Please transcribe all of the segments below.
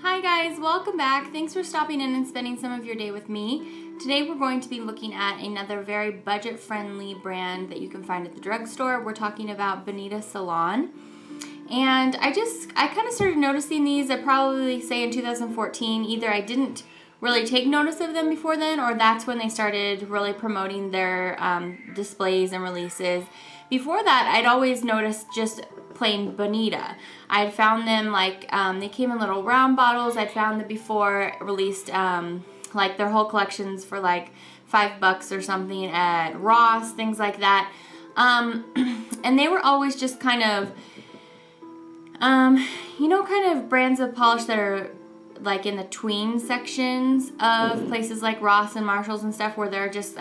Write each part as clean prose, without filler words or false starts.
Hi guys, welcome back. Thanks for stopping in and spending some of your day with me. Today we're going to be looking at another very budget-friendly brand that you can find at the drugstore. We're talking about Bonita Salon. And I kind of started noticing these, I'd probably say in 2014. Either I didn't really take notice of them before then, or that's when they started really promoting their displays and releases. Before that, I'd always noticed just plain Bonita. I'd found them like, they came in little round bottles. I'd found them before released like their whole collections for like $5 or something at Ross, things like that. And they were always just kind of, you know, kind of brands of polish that are like in the tween sections of places like Ross and Marshalls and stuff, where they're just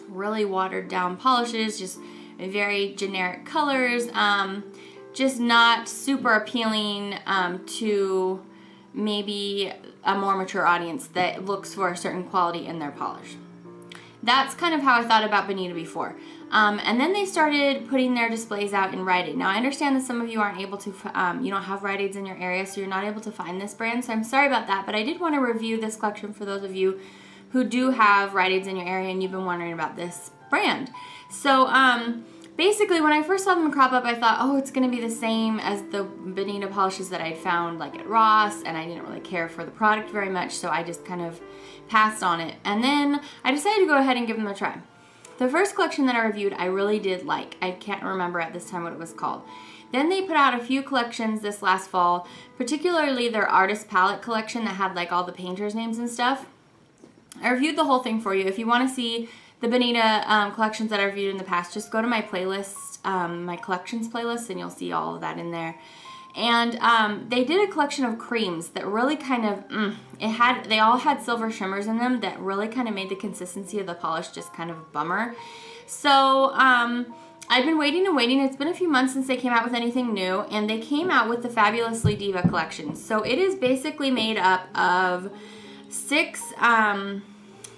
really watered down polishes, just very generic colors, just not super appealing to maybe a more mature audience that looks for a certain quality in their polish. That's kind of how I thought about Bonita before. And then they started putting their displays out in Rite Aid. Now I understand that some of you aren't able to, you don't have Rite Aids in your area, so you're not able to find this brand, so I'm sorry about that, but I did want to review this collection for those of you who do have Rite Aids in your area and you've been wondering about this brand. So basically when I first saw them crop up, I thought, oh, it's going to be the same as the Bonita polishes that I'd found like at Ross, and I didn't really care for the product very much, so I just kind of passed on it. And then I decided to go ahead and give them a try. The first collection that I reviewed, I really did like. I can't remember at this time what it was called. Then they put out a few collections this last fall, particularly their artist palette collection that had like all the painters' names and stuff. I reviewed the whole thing for you. If you want to see the Bonita collections that I reviewed in the past, just go to my playlist, my collections playlist, and you'll see all of that in there. And they did a collection of creams that really kind of, they all had silver shimmers in them that really kind of made the consistency of the polish just kind of a bummer. So I've been waiting and waiting. It's been a few months since they came out with anything new, and they came out with the Fabulously Diva collection. So it is basically made up of 6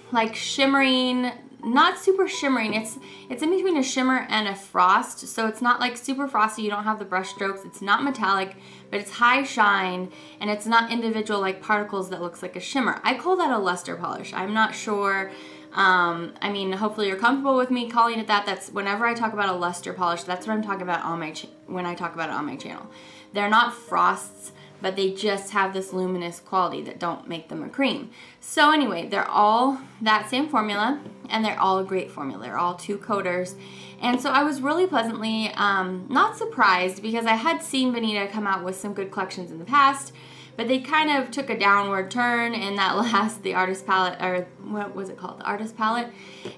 like shimmering, not super shimmering, it's in between a shimmer and a frost, so it's not like super frosty, you don't have the brush strokes, it's not metallic, but it's high shine, and it's not individual like particles that looks like a shimmer. I call that a luster polish. I'm not sure, I mean, hopefully you're comfortable with me calling it that. That's whenever I talk about a luster polish, that's what I'm talking about on my when I talk about it on my channel. They're not frosts, but they just have this luminous quality that don't make them a cream. So anyway, they're all that same formula, and they're all a great formula. They're all 2 coaters. And so I was really pleasantly not surprised, because I had seen Bonita come out with some good collections in the past, but they kind of took a downward turn in that last, the artist palette, or what was it called? The artist palette.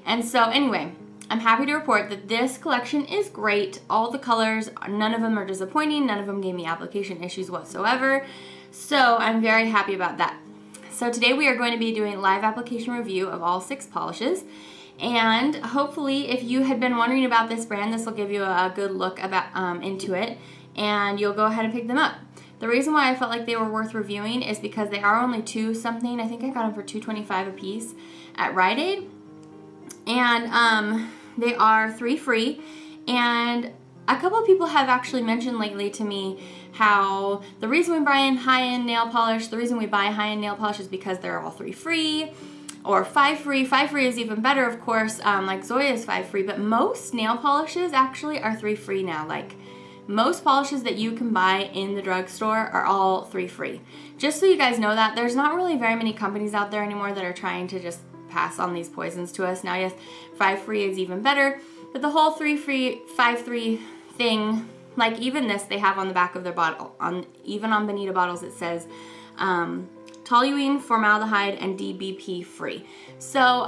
And so anyway, I'm happy to report that this collection is great. All the colors, none of them are disappointing. None of them gave me application issues whatsoever. So I'm very happy about that. So today we are going to be doing a live application review of all 6 polishes. And hopefully if you had been wondering about this brand, this will give you a good look about into it, and you'll go ahead and pick them up. The reason why I felt like they were worth reviewing is because they are only $2 something. I think I got them for $2.25 a piece at Rite Aid. And they are 3 free, and a couple of people have actually mentioned lately to me how the reason we buy high-end nail polish, the reason we buy high-end nail polish is because they're all 3 free or 5 free. 5 free is even better, of course, like Zoya is 5 free, but most nail polishes actually are 3 free now. Like most polishes that you can buy in the drugstore are all 3 free. Just so you guys know that, there's not really very many companies out there anymore that are trying to just pass on these poisons to us. Now yes, 5 free is even better, but the whole 3 free, 5 free thing, like even this they have on the back of their bottle, even on Bonita bottles it says toluene, formaldehyde, and DBP free. So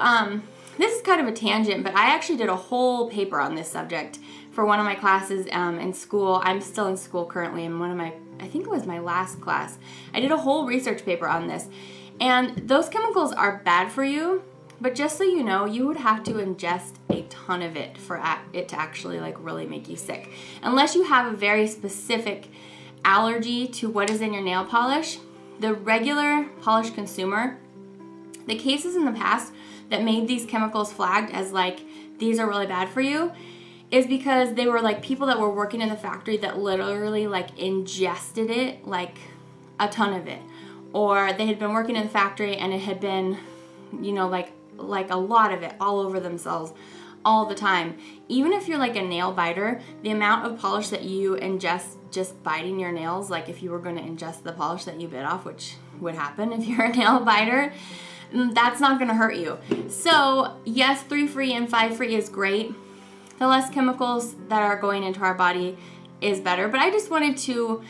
this is kind of a tangent, but I actually did a whole paper on this subject for one of my classes in school. I'm still in school currently, and one of my, I think it was my last class, I did a whole research paper on this. And those chemicals are bad for you, but just so you know, you would have to ingest a ton of it for it to actually like really make you sick. Unless you have a very specific allergy to what is in your nail polish, the regular polish consumer, the cases in the past that made these chemicals flagged as like, these are really bad for you, is because they were like people that were working in the factory that literally like ingested it like a ton of it, or they had been working in the factory and it had been, you know, like a lot of it all over themselves all the time. Even if you're like a nail biter, the amount of polish that you ingest just biting your nails, like if you were going to ingest the polish that you bit off, which would happen if you're a nail biter, that's not going to hurt you. So yes, 3 free and 5 free is great. The less chemicals that are going into our body is better, but I just wanted to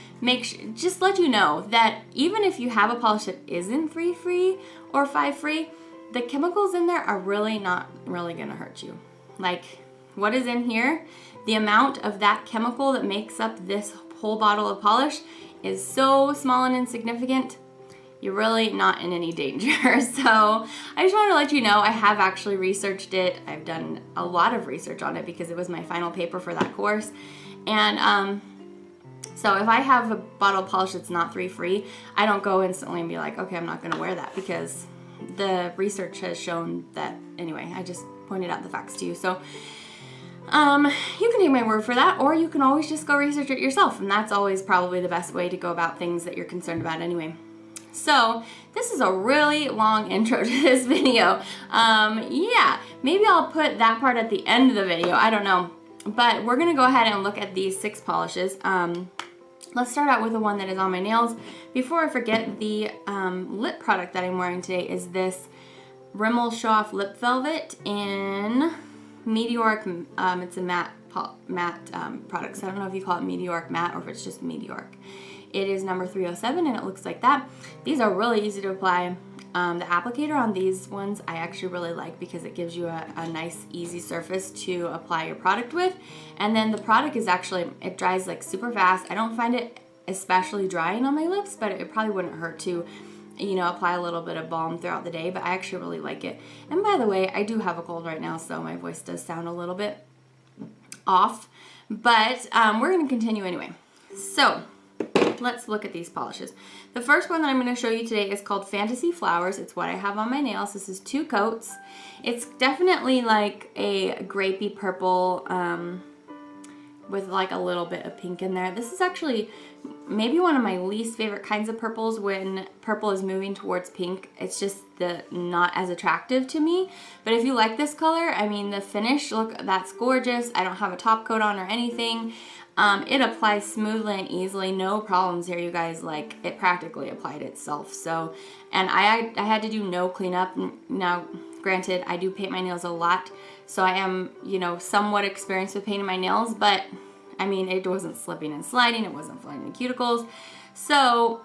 just let you know that even if you have a polish that isn't 3 free or 5 free, the chemicals in there are really not really gonna hurt you. Like what is in here, the amount of that chemical that makes up this whole bottle of polish is so small and insignificant, you're really not in any danger. So I just wanted to let you know I have actually researched it. I've done a lot of research on it because it was my final paper for that course. And so if I have a bottle of polish that's not 3 free, I don't go instantly and be like, okay, I'm not gonna wear that, because the research has shown that. Anyway, I just pointed out the facts to you. So you can take my word for that, or you can always just go research it yourself, and that's always probably the best way to go about things that you're concerned about anyway. So this is a really long intro to this video. Yeah, maybe I'll put that part at the end of the video, I don't know. But we're gonna go ahead and look at these 6 polishes. Let's start out with the one that is on my nails. Before I forget, the lip product that I'm wearing today is this Rimmel Show Off Lip Velvet in Meteoric. It's a matte product, so I don't know if you call it Meteoric Matte or if it's just Meteoric. It is number 307 and it looks like that. These are really easy to apply. The applicator on these ones I actually really like because it gives you a nice easy surface to apply your product with, and then the product is actually, it dries like super fast. I don't find it especially drying on my lips, but it probably wouldn't hurt to, you know, apply a little bit of balm throughout the day, but I actually really like it. And by the way, I do have a cold right now, so my voice does sound a little bit off, but we're going to continue anyway. So let's look at these polishes. The first one that I'm going to show you today is called Fantasy Flowers. It's what I have on my nails. This is 2 coats. It's definitely like a grapey purple with like a little bit of pink in there. This is actually maybe one of my least favorite kinds of purples when purple is moving towards pink. It's just not as attractive to me. But if you like this color, I mean, the finish, look, that's gorgeous. I don't have a top coat on or anything. It applies smoothly and easily, no problems here, you guys. Like, it practically applied itself. So, and I had to do no cleanup. Now, granted, I do paint my nails a lot, so I am, you know, somewhat experienced with painting my nails, but I mean, it wasn't slipping and sliding, it wasn't flying in the cuticles. So,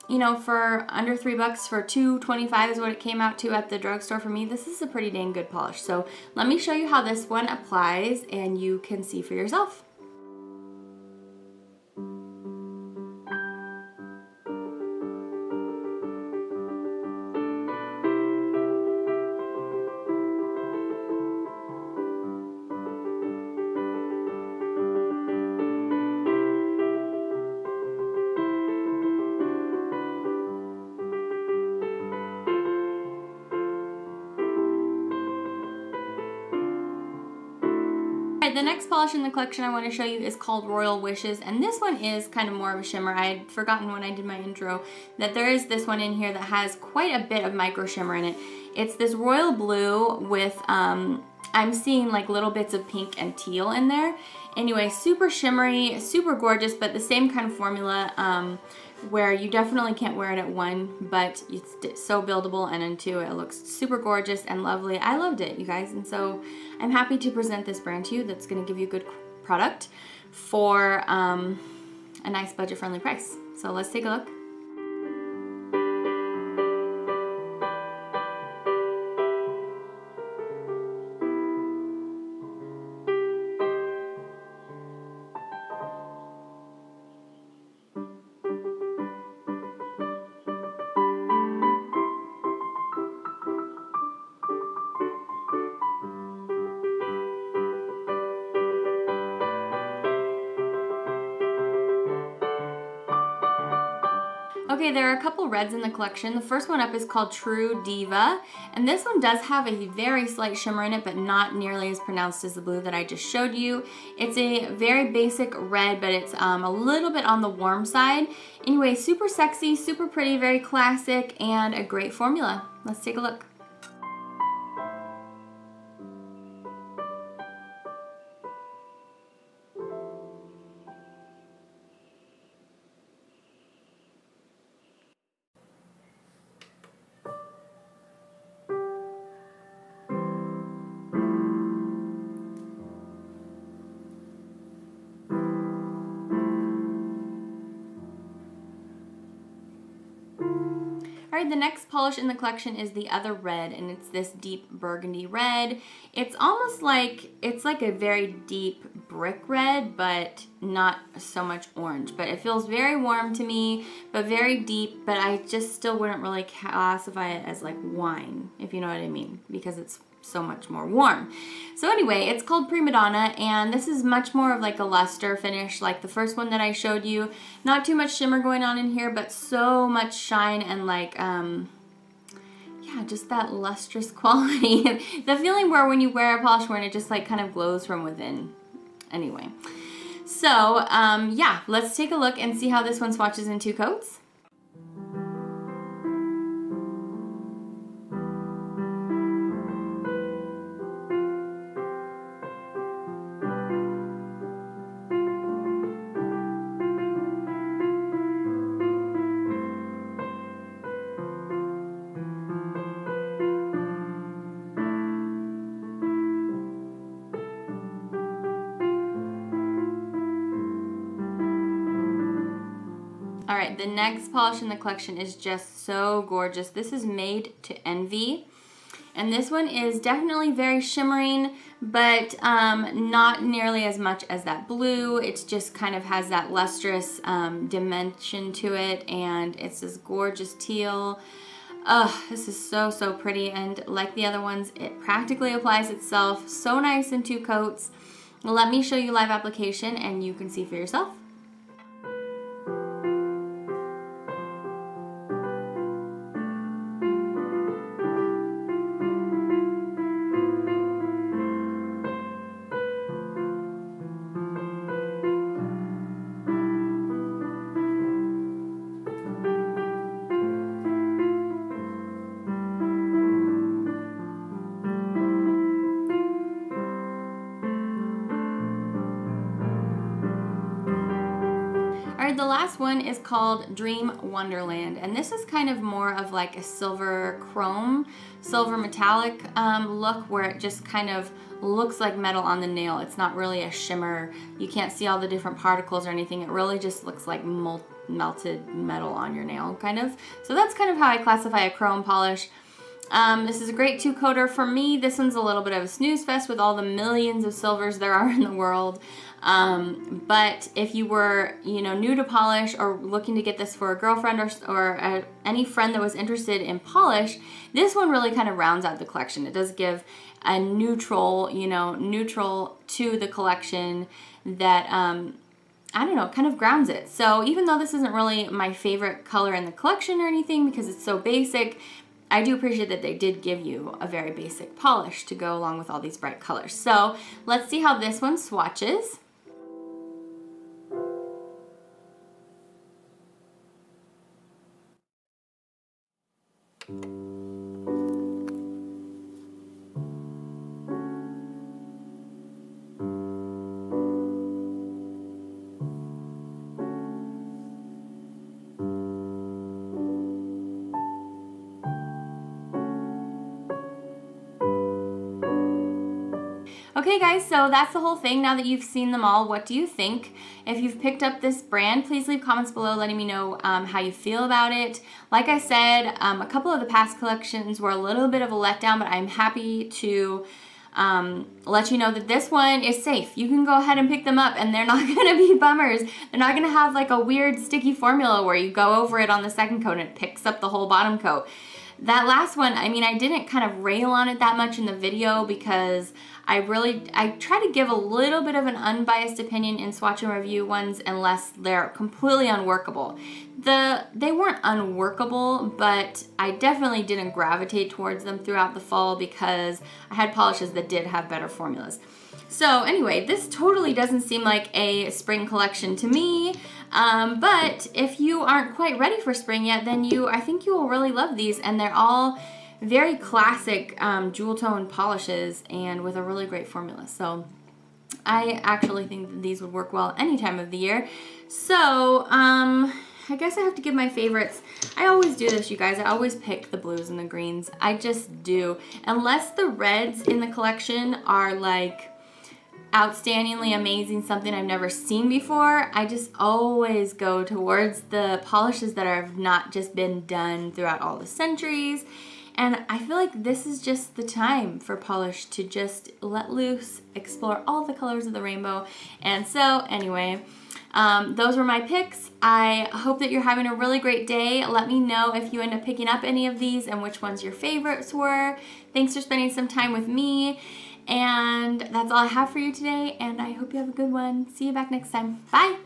you know, for under $3 for $2.25 is what it came out to at the drugstore for me. This is a pretty dang good polish. So let me show you how this one applies and you can see for yourself. The next polish in the collection I want to show you is called Royal Wishes, and this one is kind of more of a shimmer. I had forgotten when I did my intro that there is this one in here that has quite a bit of micro shimmer in it. It's this royal blue with, I'm seeing like little bits of pink and teal in there. Anyway, super shimmery, super gorgeous, but the same kind of formula where you definitely can't wear it at 1, but it's so buildable, and in 2 it looks super gorgeous and lovely. I loved it, you guys, and so I'm happy to present this brand to you that's going to give you a good product for a nice budget-friendly price. So let's take a look. Okay, there are a couple reds in the collection. The first one up is called True Diva, and this one does have a very slight shimmer in it, but not nearly as pronounced as the blue that I just showed you. It's a very basic red, but it's a little bit on the warm side. Anyway, super sexy, super pretty, very classic, and a great formula. Let's take a look. Alright, the next polish in the collection is the other red, and it's this deep burgundy red. It's almost like, it's like a very deep brick red, but not so much orange. But it feels very warm to me, but very deep, but I just still wouldn't really classify it as like wine, if you know what I mean, because it's so much more warm. So anyway, it's called Primadonna, and this is much more of like a luster finish like the first one that I showed you. Not too much shimmer going on in here, but so much shine and like yeah, just that lustrous quality. The feeling where when you wear a polish where it just like kind of glows from within. Anyway, so yeah, let's take a look and see how this one swatches in 2 coats. Alright, the next polish in the collection is just so gorgeous. This is Made to Envy. And this one is definitely very shimmering, but not nearly as much as that blue. It just kind of has that lustrous dimension to it, and it's this gorgeous teal. This is so, so pretty, and like the other ones, it practically applies itself. So nice in 2 coats. Let me show you live application, and you can see for yourself. Alright, the last one is called Dream Wonderland, and this is kind of more of like a silver chrome, silver metallic look where it just kind of looks like metal on the nail. It's not really a shimmer. You can't see all the different particles or anything. It really just looks like melted metal on your nail, kind of. So that's kind of how I classify a chrome polish. This is a great 2-coater. For me, this one's a little bit of a snooze fest with all the millions of silvers there are in the world. But if you were, you know, new to polish or looking to get this for a girlfriend or any friend that was interested in polish, this one really kind of rounds out the collection. It does give a neutral, you know, neutral to the collection that, I don't know, kind of grounds it. So even though this isn't really my favorite color in the collection or anything because it's so basic, I do appreciate that they did give you a very basic polish to go along with all these bright colors. So let's see how this one swatches. Okay guys, so that's the whole thing. Now that you've seen them all, what do you think? If you've picked up this brand, please leave comments below letting me know how you feel about it. Like I said, a couple of the past collections were a little bit of a letdown, but I'm happy to let you know that this one is safe. You can go ahead and pick them up and they're not going to be bummers. They're not going to have like a weird sticky formula where you go over it on the second coat and it picks up the whole bottom coat. That last one, I mean, I didn't kind of rail on it that much in the video because I try to give a little bit of an unbiased opinion in swatch and review ones unless they're completely unworkable. They weren't unworkable, but I definitely didn't gravitate towards them throughout the fall because I had polishes that did have better formulas. So anyway, this totally doesn't seem like a spring collection to me, but if you aren't quite ready for spring yet, then I think you will really love these, and they're all very classic jewel tone polishes and with a really great formula. So I actually think that these would work well any time of the year. So I guess I have to give my favorites. I always do this, you guys. I always pick the blues and the greens. I just do. Unless the reds in the collection are like outstandingly amazing, something I've never seen before, I just always go towards the polishes that have not just been done throughout all the centuries. And I feel like this is just the time for polish to just let loose, explore all the colors of the rainbow. And so anyway, those were my picks. I hope that you're having a really great day. Let me know if you end up picking up any of these and which ones your favorites were. Thanks for spending some time with me. And that's all I have for you today, and I hope you have a good one. See you back next time. Bye!